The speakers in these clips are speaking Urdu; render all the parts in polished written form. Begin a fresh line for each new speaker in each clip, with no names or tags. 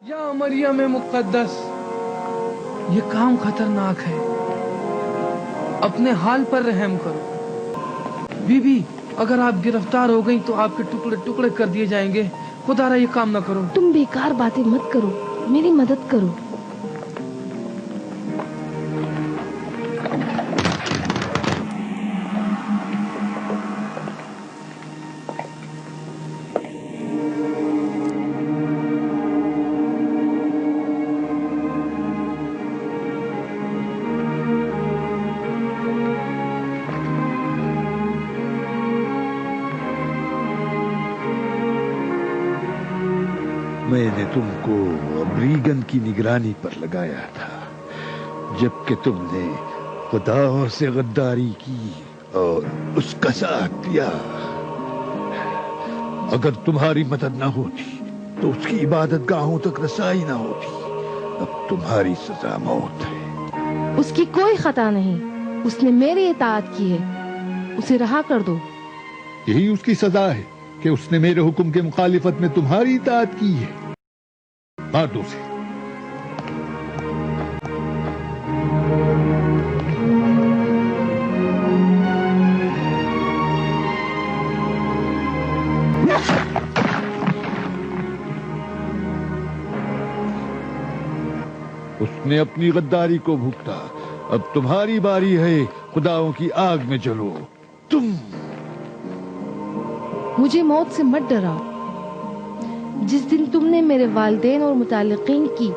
یا مریم مقدس، یہ کام خطرناک ہے، اپنے حال پر رحم کرو۔ بی بی، اگر آپ گرفتار ہو گئی تو آپ کے ٹکڑے ٹکڑے کر دیے جائیں گے، خدا را یہ کام نہ کرو۔
تم بیکار باتیں مت کرو، میری مدد کرو۔
میں نے تم کو ریگن کی نگرانی پر لگایا تھا، جبکہ تم نے خدا سے غداری کی اور اس کا ساتھ دیا۔ اگر تمہاری مدد نہ ہوتی تو اس کی عبادت گاہوں تک رسائی نہ ہوتی۔ اب تمہاری سزا موت ہے۔
اس کی کوئی خطا نہیں، اس نے میری اطاعت کی ہے، اسے رہا کر دو۔
یہی اس کی سزا ہے کہ اس نے میرے حکم کے مخالفت میں تمہاری اطاعت کی ہے۔ مار دو اسے۔ اس نے اپنی غداری کو بھگتا، اب تمہاری باری ہے، خداؤں کی آگ میں جلو۔ تم
مجھے موت سے مت ڈراؤ۔ جس دن تم نے میرے والدین اور متعلقین کی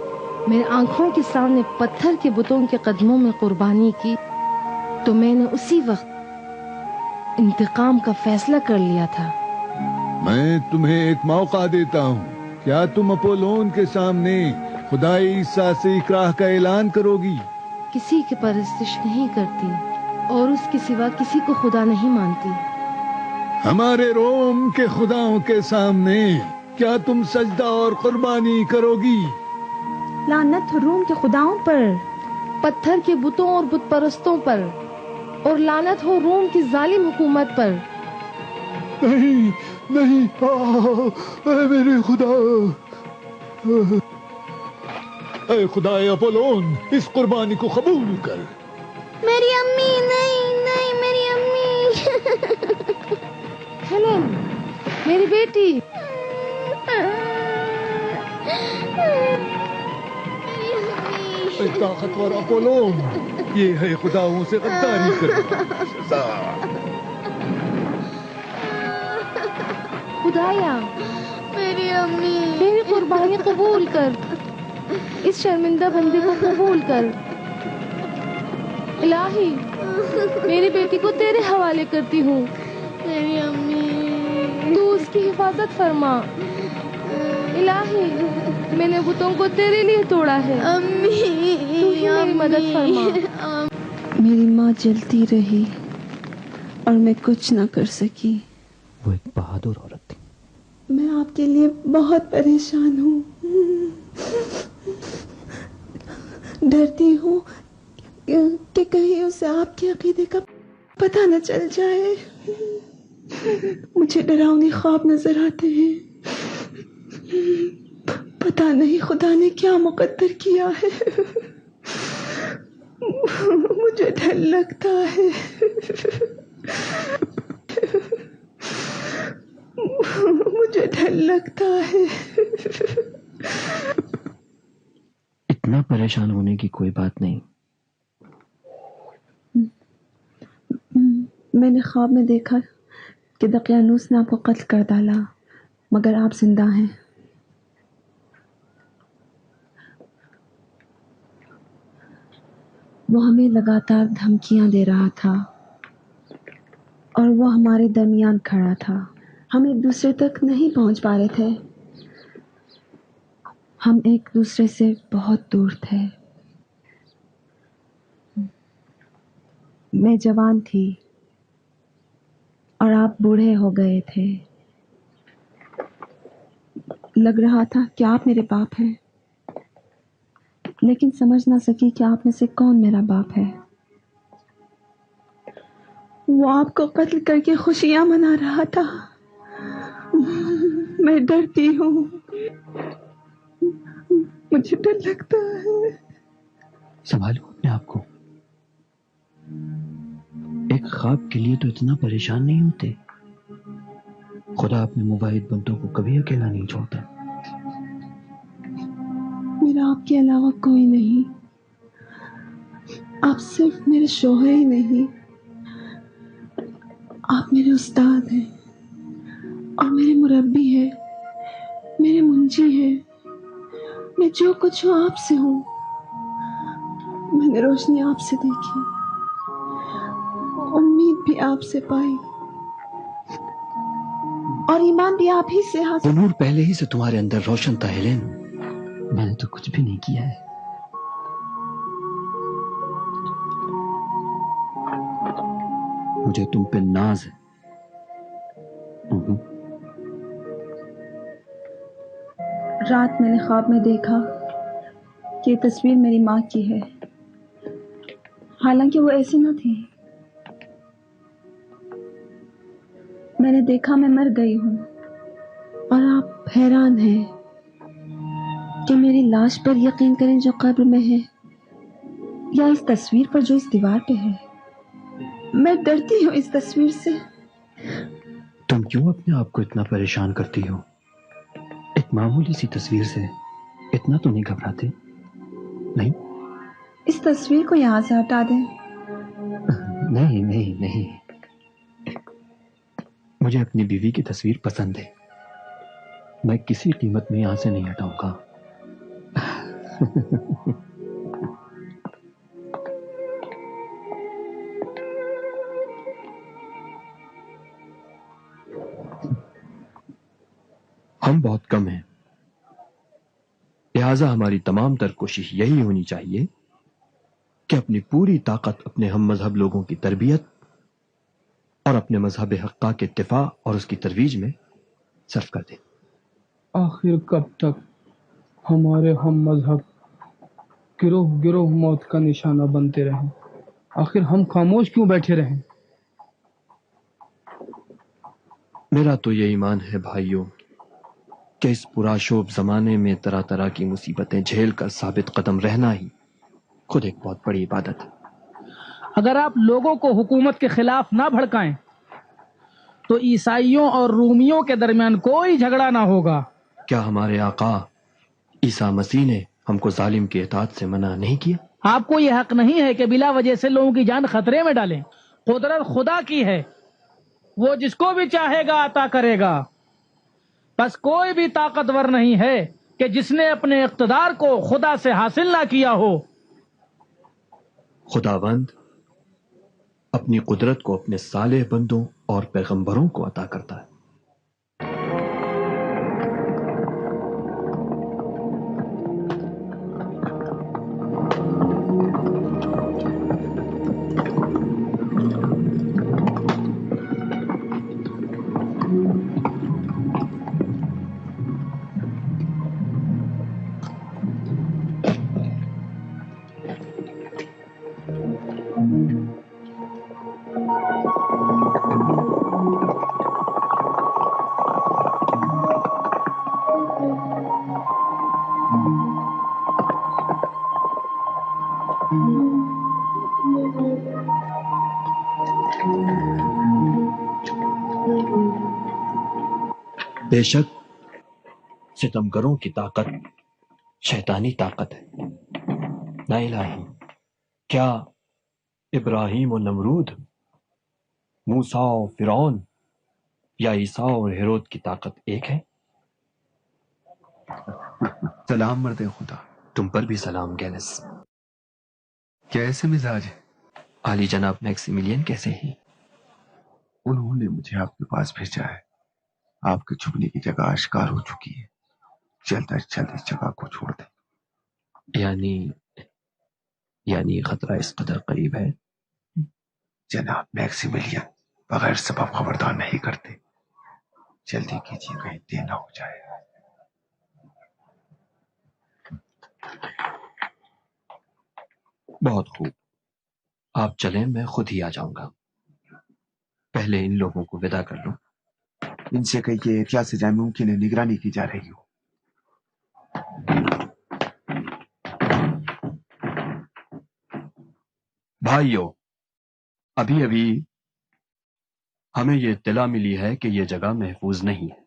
میرے آنکھوں کے سامنے پتھر کے بتوں کے قدموں میں قربانی کی تو میں نے اسی وقت انتقام کا فیصلہ کر لیا تھا۔
میں تمہیں ایک موقع دیتا ہوں، کیا تم اپولون کے سامنے خدائے عیسیٰ سے اکراہ کا اعلان کرو گی؟
کسی کی پرستش نہیں کرتی اور اس کے سوا کسی کو خدا نہیں مانتی۔
ہمارے روم کے خداؤں کے سامنے کیا تم سجدہ اور قربانی کرو گی؟
لعنت ہو روم کے خداؤں پر،
پتھر کے بتوں اور بت پرستوں پر، اور لعنت ہو روم کی ظالم حکومت پر۔
نہیں نہیں، اے میرے خدا، اے خدائے اپولون، اس قربانی کو قبول کر۔
میری امی، نہیں نہیں، میری امی۔
ہیلن، میری بیٹی۔
اے طاقتور اپولون، یہ ہے خداؤں سے غداری کرنے کی سزا۔
خدایا،
میری امی،
میری قربانی قبول کر، اس شرمندہ بندے کو قبول کر۔ الہی، میری بیٹی کو تیرے حوالے کرتی ہوں،
میری امی،
تو اس کی حفاظت فرما۔ الہی، میں نے بتوں کو تیرے لیے توڑا ہے،
امی،
تو ہی میری مدد فرما۔
میری ماں جلتی رہی اور میں کچھ نہ کر سکی۔
وہ ایک بہادر عورت تھی۔
میں آپ کے لیے بہت پریشان ہوں، ڈرتی ہوں کہ کہیں اسے آپ کے عقیدے کا پتہ نہ چل جائے۔ مجھے ڈراؤنے خواب نظر آتے ہیں، پتہ نہیں خدا نے کیا مقدر کیا ہے۔ مجھے ڈر لگتا ہے، مجھے ڈر لگتا ہے۔
اتنا پریشان ہونے کی کوئی بات نہیں۔
میں نے خواب میں دیکھا کہ دقیانوس نے آپ کو قتل کر ڈالا، مگر آپ زندہ ہیں۔ وہ ہمیں لگاتار دھمکیاں دے رہا تھا اور وہ ہمارے درمیان کھڑا تھا۔ ہم ایک دوسرے تک نہیں پہنچ پا رہے تھے، ہم ایک دوسرے سے بہت دور تھے۔ میں جوان تھی اور آپ بوڑھے ہو گئے تھے۔ لگ رہا تھا کہ آپ میرے باپ ہیں، لیکن سمجھ نہ سکی کہ آپ میں سے کون میرا باپ ہے۔ وہ آپ کو قتل کر کے خوشیاں منا رہا تھا۔ میں ڈرتی ہوں، مجھے ڈر لگتا ہے۔
سنبھالو اپنے آپ کو، ایک خواب کے لیے تو اتنا پریشان نہیں ہوتے۔ خدا اپنے مباحث بندوں کو کبھی اکیلا نہیں چھوڑتا۔
میرا آپ کے علاوہ کوئی نہیں، آپ صرف میرے شوہر ہی نہیں، آپ میرے استاد ہیں اور میرے مربی ہیں، میرے منجی ہیں۔ میں جو کچھ ہوں آپ سے ہوں۔ میں نے روشنی آپ سے دیکھی، امید بھی آپ سے پائی اور ایمان بھی آپ ہی سے
وہ
حاصل۔
نور پہلے ہی سے تمہارے اندر روشن تھا ہیلن، میں نے تو کچھ بھی نہیں کیا ہے۔ مجھے تم پہ ناز ہے۔
رات میں نے خواب میں دیکھا کہ یہ تصویر میری ماں کی ہے، حالانکہ وہ ایسی نہ تھی۔ میں نے دیکھا میں مر گئی ہوں اور آپ حیران ہیں کہ میری لاش پر یقین کریں جو قبر میں ہے یا اس تصویر پر جو اس دیوار پہ ہے۔ میں ڈرتی ہوں اس تصویر سے۔
تم کیوں اپنے آپ کو اتنا پریشان کرتی ہو؟ ایک معمولی سی تصویر سے اتنا تو نہیں گھبراتے؟ نہیں
اس تصویر کو یہاں سے ہٹا دیں۔
نہیں نہیں نہیں، مجھے اپنی بیوی کی تصویر پسند ہے، میں کسی قیمت میں یہاں سے نہیں ہٹاؤں گا۔ ہم بہت کم ہیں، لہذا ہماری تمام تر کوشش یہی ہونی چاہیے کہ اپنی پوری طاقت اپنے ہم مذہب لوگوں کی تربیت اور اپنے مذہب حقہ کے دفاع اور اس کی ترویج میں صرف کر دیں۔
آخر کب تک ہمارے ہم مذہب گروہ گروہ موت کا نشانہ بنتے رہیں؟ آخر ہم خاموش کیوں بیٹھے رہیں؟
میرا تو یہ ایمان ہے بھائیوں کہ اس پرآشوب زمانے میں طرح طرح کی مصیبتیں جھیل کر ثابت قدم رہنا ہی خود ایک بہت بڑی عبادت ہے۔
اگر آپ لوگوں کو حکومت کے خلاف نہ بھڑکائیں تو عیسائیوں اور رومیوں کے درمیان کوئی جھگڑا نہ ہوگا۔
کیا ہمارے آقا عیسیٰ مسیح نے ہم کو ظالم کی اطاعت سے منع نہیں کیا؟
آپ کو یہ حق نہیں ہے کہ بلا وجہ سے لوگوں کی جان خطرے میں ڈالیں۔ قدرت خدا کی ہے، وہ جس کو بھی چاہے گا عطا کرے گا۔ بس کوئی بھی طاقتور نہیں ہے کہ جس نے اپنے اقتدار کو خدا سے حاصل نہ کیا ہو۔
خداوند اپنی قدرت کو اپنے صالح بندوں اور پیغمبروں کو عطا کرتا ہے۔ بے شک ستمگروں کی طاقت شیطانی طاقت ہے۔ لا الہی، کیا ابراہیم و نمرود، موسیٰ و فرعون یا عیسیٰ اور ہیرود کی طاقت ایک ہے؟
سلام مرد خدا۔
تم پر بھی سلام گینس۔
کیسے مزاج ہے؟
عالی جناب میکسیملین کیسے ہیں؟
انہوں نے مجھے آپ کے پاس بھیجا ہے۔ آپ کے چھپنے کی جگہ آشکار ہو چکی ہے، جلد از جلد اس جگہ کو چھوڑ دیں۔
یعنی خطرہ اس قدر قریب ہے؟
جناب میکسیملین بغیر سبب خبردار نہیں کرتے، جلدی کیجیے کہیں دیر نہ ہو جائے۔
بہت خوب، آپ چلیں، میں خود ہی آ جاؤں گا. پہلے ان لوگوں کو ودا کر لوں.
ان سے کہی کہ احتیاط سے جائیں، ممکن ہے نگرانی کی جا رہی ہو.
بھائیو، ابھی ہمیں یہ اطلاع ملی ہے کہ یہ جگہ محفوظ نہیں ہے،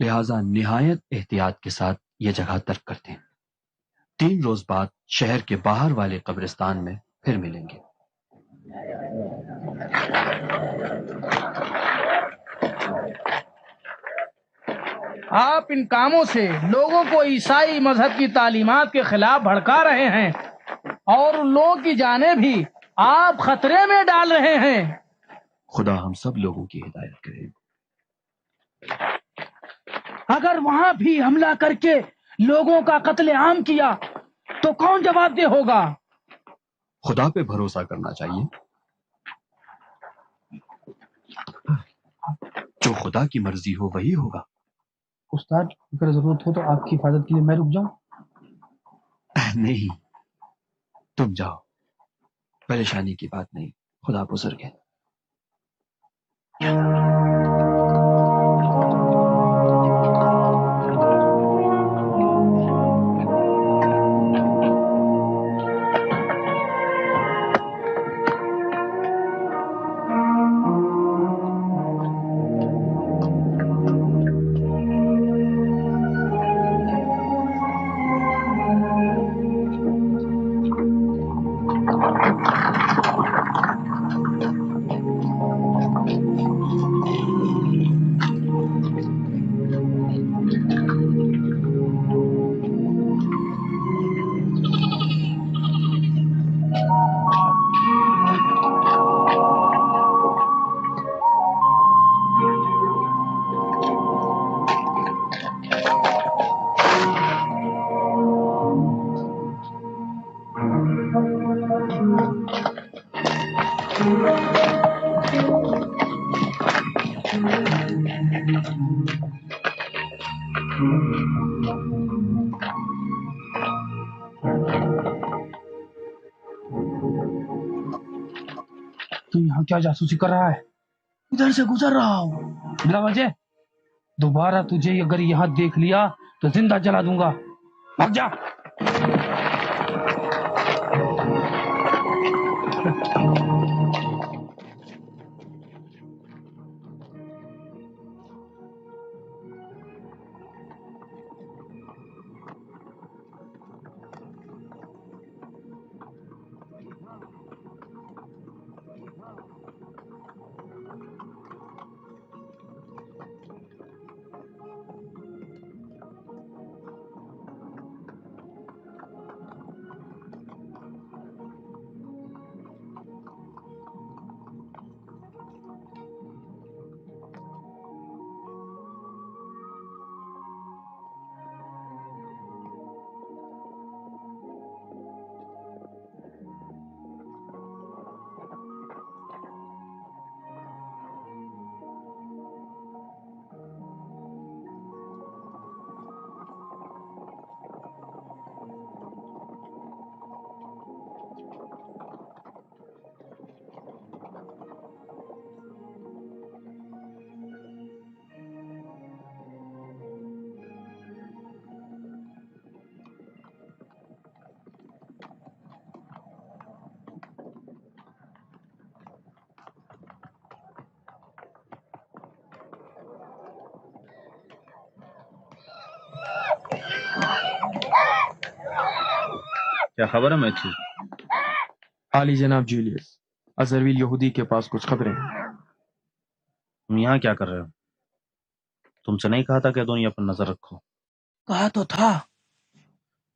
لہذا نہایت احتیاط کے ساتھ یہ جگہ ترک کرتے ہیں. 3 روز بعد شہر کے باہر والے قبرستان میں پھر ملیں گے.
آپ ان کاموں سے لوگوں کو عیسائی مذہب کی تعلیمات کے خلاف بھڑکا رہے ہیں اور ان لوگوں کی جانیں بھی آپ خطرے میں ڈال رہے ہیں.
خدا ہم سب لوگوں کی ہدایت کرے.
اگر وہاں بھی حملہ کر کے لوگوں کا قتل عام کیا تو کون جواب دہ ہوگا؟
خدا پہ بھروسہ کرنا چاہیے. جو خدا کی مرضی ہو وہی ہوگا.
استاد، اگر ضرورت ہو تو آپ کی حفاظت کے لیے میں رک جاؤں؟
نہیں، تم جاؤ، پریشانی کی بات نہیں. خدا بزرگ ہے.
تو یہاں کیا جاسوسی کر رہا ہے؟ ادھر سے گزر رہا ہوں. بلا وجہ دوبارہ تجھے اگر یہاں دیکھ لیا تو زندہ جلا دوں گا. بھاگ جا.
کیا خبر ہے میتھیو؟
عالی جناب جولیس، ازرویل یہودی کے پاس کچھ خبریں ہیں.
تم یہاں کیا کر رہے ہو؟ تم سے نہیں کہا تھا کہ دنیا پر نظر رکھو؟
کہا تو تھا،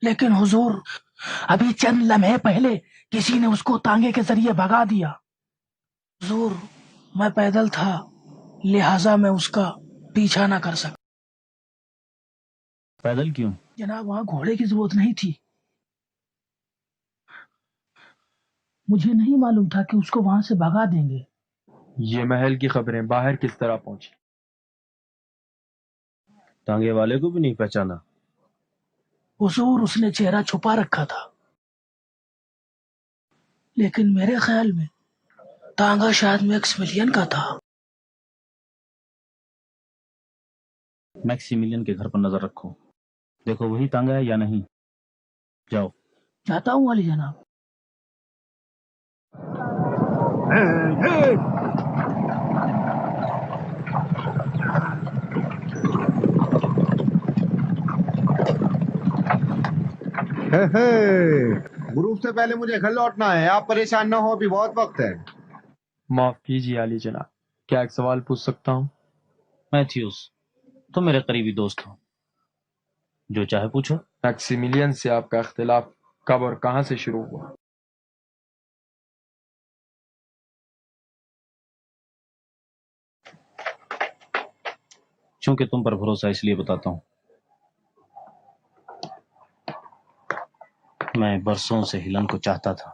لیکن حضور ابھی چند لمحے پہلے کسی نے اس کو تانگے کے ذریعے بھگا دیا. حضور میں پیدل تھا، لہٰذا میں اس کا پیچھا نہ کر سکا.
پیدل کیوں؟
جناب وہاں گھوڑے کی ضرورت نہیں تھی. مجھے نہیں معلوم تھا کہ اس کو وہاں سے بھگا دیں گے.
یہ محل کی خبریں باہر کس طرح پہنچی؟
ٹانگے والے کو بھی نہیں پہچانا؟
حضور اس نے چہرہ چھپا رکھا تھا. لیکن میرے خیال میں تانگا شاید میکسیملین کا تھا.
میکسیملین کے گھر پر نظر رکھو، دیکھو وہی تانگا ہے یا نہیں. جاؤ.
جاتا ہوں والی جناب.
غروب سے پہلے مجھے گھر لوٹنا ہے. آپ پریشان نہ ہو، ابھی بہت وقت ہے.
معاف کیجیے عالی جناب، کیا ایک سوال پوچھ سکتا ہوں؟
میتھیوس، تم میرے قریبی دوست ہو، جو چاہے پوچھو.
میکسیملین سے آپ کا اختلاف کب اور کہاں سے شروع ہوا؟
چونکہ تم پر بھروسہ اس لیے بتاتا ہوں. میں برسوں سے ہیلن کو چاہتا تھا،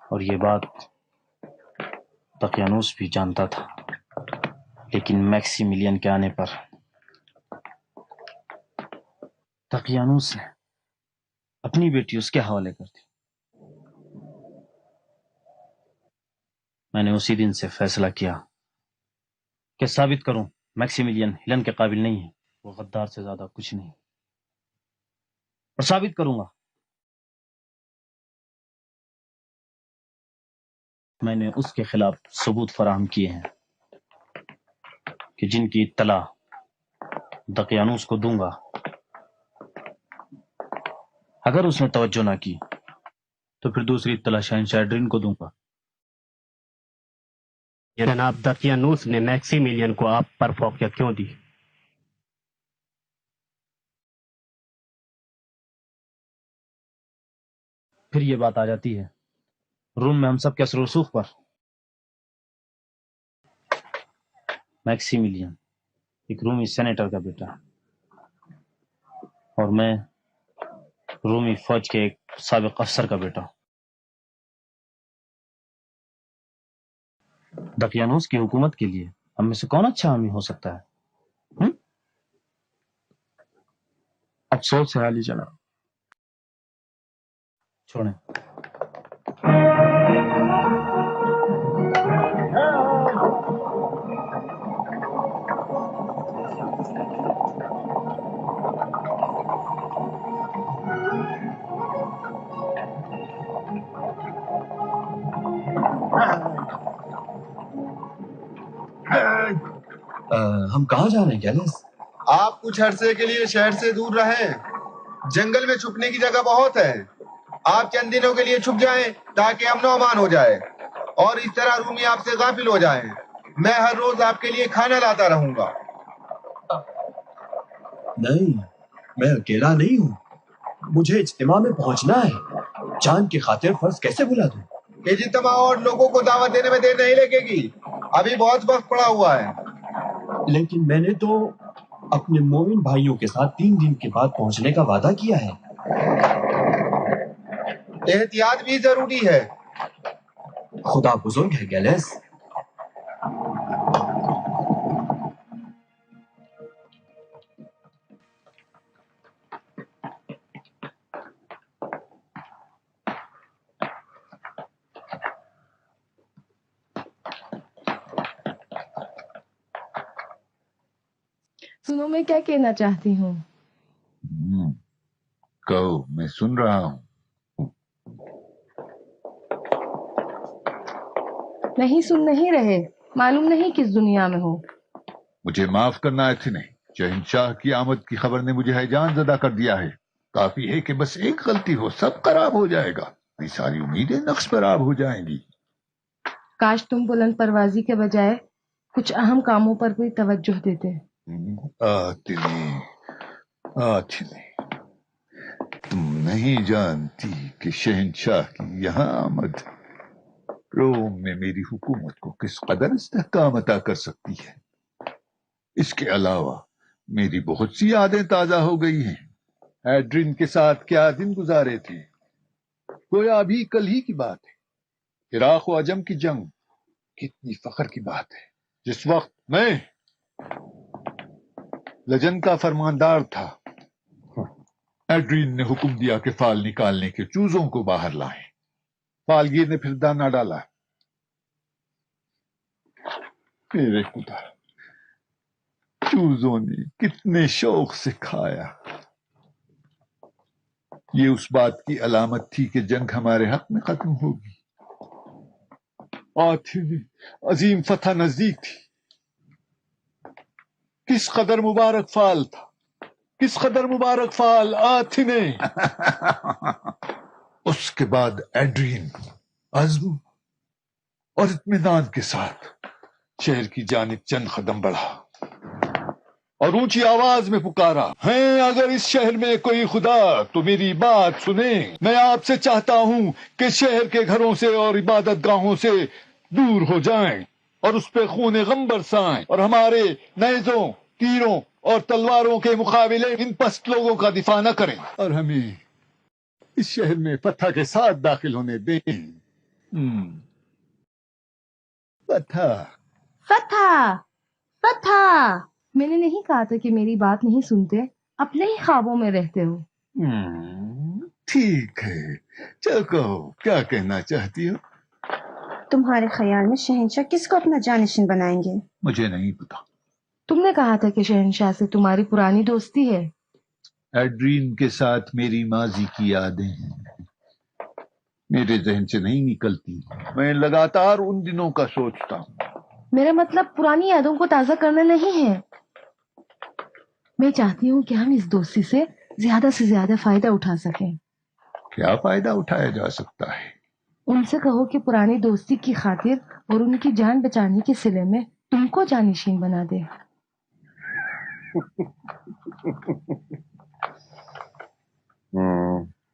اور یہ بات دقیانوس بھی جانتا تھا، لیکن میکسیملین کے آنے پر دقیانوس نے اپنی بیٹی اس کے حوالے کر دی. میں نے اسی دن سے فیصلہ کیا کہ ثابت کروں میکسیملین ہیلن کے قابل نہیں ہے، وہ غدار سے زیادہ کچھ نہیں، اور ثابت کروں گا. میں نے اس کے خلاف ثبوت فراہم کیے ہیں کہ جن کی اطلاع دقیانوس کو دوں گا. اگر اس نے توجہ نہ کی تو پھر دوسری اطلاع شہنشاہ ایڈرین کو دوں گا.
جناب دقیانوس نے میکسیملین کو آپ پر فوقیت کیوں دی؟
پھر یہ بات آ جاتی ہے روم میں ہم سب کے اثر و رسوخ پر. میکسیملین ایک رومی سینیٹر کا بیٹا، اور میں رومی فوج کے ایک سابق افسر کا بیٹا. دقیانوس کی حکومت کے لیے ہم میں سے کون اچھا حامی ہو سکتا ہے؟
افسوس ہے عالی جناب.
چھوڑیں.
ہم کہاں جا رہے ہیں گیلس؟
آپ کچھ عرصے کے لیے شہر سے دور رہیں. جنگل میں چھپنے کی جگہ بہت ہے. آپ چند دنوں کے لیے چھپ جائیں تاکہ امن و امان ہو جائے، اور اس طرح رومی آپ سے غافل ہو جائیں. میں ہر روز آپ کے لیے کھانا لاتا رہوں گا.
نہیں، میں اکیلا نہیں ہوں، مجھے اجتماع میں پہنچنا ہے. جان کی خاطر فرض کیسے بھلا دوں؟
اجتماع اور لوگوں کو دعوت دینے میں دیر نہیں لگے گی. ابھی بہت وقت پڑا ہوا ہے.
لیکن میں نے تو اپنے مومن بھائیوں کے ساتھ 3 دن کے بعد پہنچنے کا وعدہ کیا ہے.
احتیاط بھی ضروری ہے.
خدا بزرگ ہے گیلس.
سنو، میں کیا کہنا چاہتی ہوں.
کہو، میں سن رہا ہوں.
نہیں سن نہیں رہے؟ معلوم نہیں کس دنیا میں ہو.
مجھے معاف کرنا ایتھنے. شہنشاہ کی آمد کی خبر نے مجھے ہیجان زدہ کر دیا ہے. کافی ہے کہ بس ایک غلطی ہو، سب خراب ہو جائے گا. میری ساری امیدیں نقش برآب ہو جائیں گی.
کاش تم بلند پروازی کے بجائے کچھ اہم کاموں پر بھی توجہ دیتے.
آتھنے، تم نہیں جانتی کہ شہنشاہ کی یہاں آمد روم میں میری حکومت کو کس قدر استحکام عطا کر سکتی ہے. اس کے علاوہ میری بہت سی یادیں تازہ ہو گئی ہیں. ایڈرین کے ساتھ کیا دن گزارے تھے، گویا ابھی کل ہی کی بات ہے. عراق و عجم کی جنگ، کتنی فخر کی بات ہے. جس وقت میں لجن کا فرماندار تھا، ایڈرین نے حکم دیا کہ فال نکالنے کے چوزوں کو باہر لائیں. فالگیر نے پھر دانا ڈالا. میرے خدا، چوزوں نے کتنے شوق سے کھایا. یہ اس بات کی علامت تھی کہ جنگ ہمارے حق میں ختم ہوگی. عظیم فتح نزدیک تھی. کس قدر مبارک فال تھا، کس قدر مبارک فال آتھنے. اس کے بعد ایڈرین عزم اور اطمینان کے ساتھ شہر کی جانب چند قدم بڑھا اور اونچی آواز میں پکارا، ہیں اگر اس شہر میں کوئی خدا تو میری بات سنیں. میں آپ سے چاہتا ہوں کہ شہر کے گھروں سے اور عبادت گاہوں سے دور ہو جائیں اور اس پہ خون غم برسائیں اور ہمارے نیزوں، تیروں اور تلواروں کے مقابلے ان پست لوگوں کا دفاع نہ کریں اور ہمیں اس شہر میں فتح کے ساتھ داخل ہونے دیں. فتح
فتح فتح. میں نے نہیں کہا تھا کہ میری بات نہیں سنتے، اپنے ہی خوابوں میں رہتے ہو.
ٹھیک ہے، چل کہو کیا کہنا چاہتی ہو.
تمہارے خیال میں شہنشاہ کس کو اپنا جانشین بنائیں گے؟
مجھے نہیں پتا.
تم نے کہا تھا کہ شہنشاہ سے تمہاری پرانی دوستی ہے.
ایڈرین کے ساتھ میری ماضی کی یادیں میرے ذہن سے نہیں نکلتی. میں لگاتار ان دنوں کا سوچتا ہوں.
میرا مطلب پرانی یادوں کو تازہ کرنا نہیں ہے. میں چاہتی ہوں کہ ہم اس دوستی سے زیادہ فائدہ اٹھا سکیں.
کیا فائدہ اٹھایا جا سکتا ہے؟
ان سے کہو کہ پرانی دوستی کی خاطر اور ان کی جان بچانے کے صلے میں تم کو جانشین بنا دے.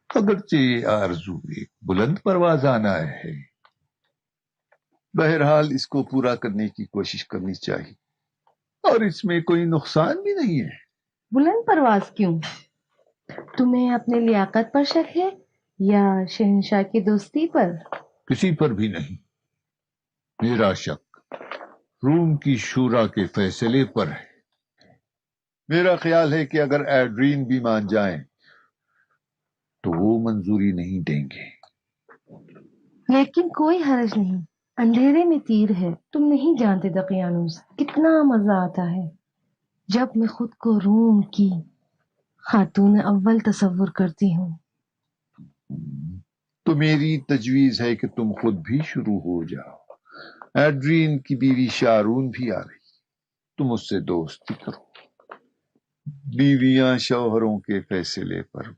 اگرچہ یہ آرزو ایک بلند پروازانہ ہے، بہرحال اس کو پورا کرنے کی کوشش کرنی چاہیے اور اس میں کوئی نقصان بھی نہیں ہے.
بلند پرواز کیوں؟ تمہیں اپنے لیاقت پر شک ہے یا شہنشاہ کی دوستی پر؟
کسی پر بھی نہیں. میرا شک روم کی شورا کے فیصلے پر ہے. میرا خیال ہے کہ اگر ایڈرین بھی مان جائیں تو وہ منظوری نہیں دیں گے.
لیکن کوئی حرج نہیں، اندھیرے میں تیر ہے. تم نہیں جانتے دقیانوس کتنا مزہ آتا ہے جب میں خود کو روم کی خاتون اول تصور کرتی ہوں.
تو میری تجویز ہے کہ تم خود بھی شروع ہو جاؤ. ایڈرین کی بیوی شارون بھی آ رہی، تم اس سے دوستی کرو. بیویاں شوہروں کے فیصلے پر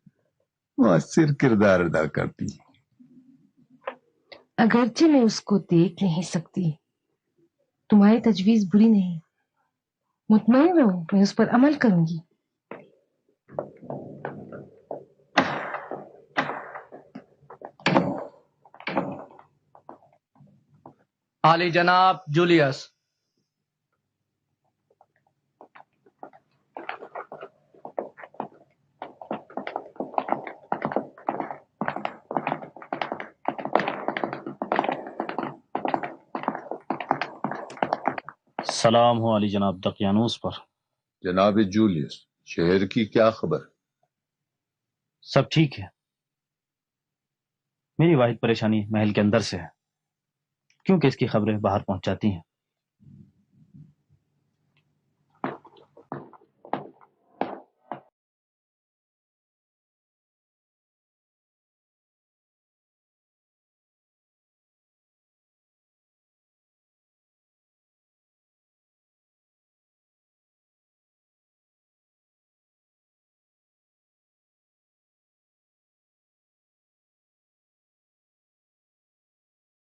مؤثر کردار ادا کرتی ہیں.
اگرچہ میں اس کو دیکھ نہیں سکتی، تمہاری تجویز بری نہیں. مطمئن رہو، میں اس پر عمل کروں گی.
عالی جناب جولیس.
سلام ہو علی جناب دقیانوس پر.
جناب جولیس، شہر کی کیا خبر؟
سب ٹھیک ہے. میری واحد پریشانی محل کے اندر سے ہے، کیونکہ اس کی خبریں باہر پہنچ جاتی ہیں.